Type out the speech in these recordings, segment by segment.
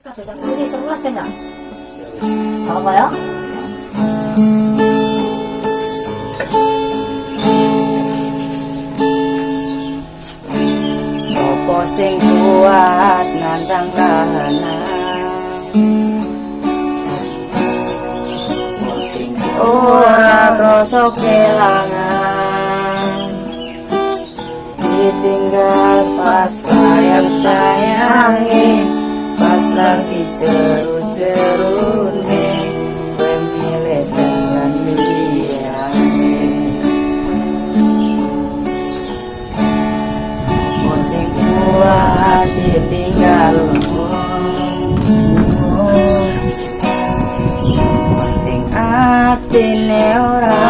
이제 좀 올랐어요. 봐봐요. Sopo sing kuat nantang kahanan, sopo sing ora krasa kelangan, ditinggal pas sayang-sayangi, pas lagi jeru-jerune, kowe milih dengan liyane. Sing kuat ditinggal sing atine ora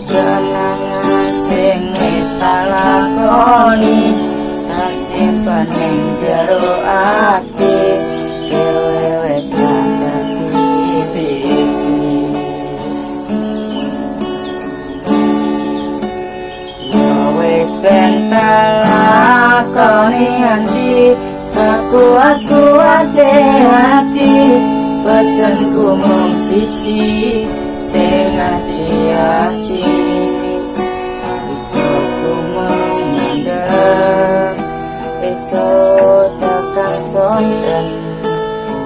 kenangan sing wis tak lakoni tak simpen ning jero ati kowe wis dadi siji. Wis bentar lakoni nganti sekuat-kuate hati, pesenku mung siji sing ati-ati. Besokku mung mendem, besok tekan sonten,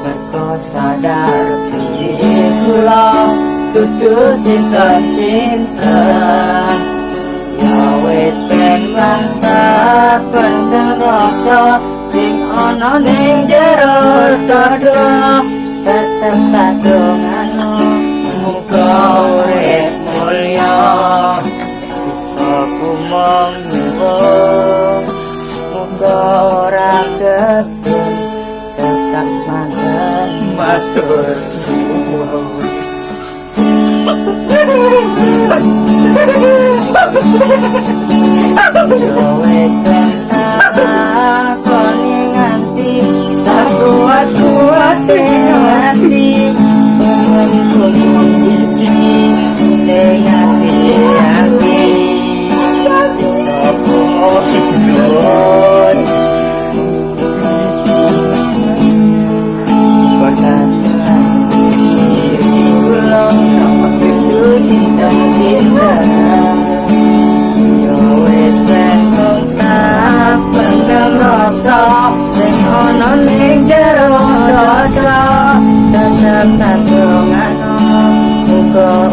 merko sadar pilih kula dudu sinten-sinten. Ya wis ben mantap pendem rasa sing ana ning jero dada, tetep tak dongano muga urip mulya bisa kumong nyuwun, muga ora ketun cekak semanten matur suwun. Yo wis lakoni nganti sakuat-kuate hati, pesenku mung siji sing ati-ati. Bisa kumong nyuwun, bosan diri kula dudu sinten-sinten. Sing ana ning jero dada, tetep tak dongano muga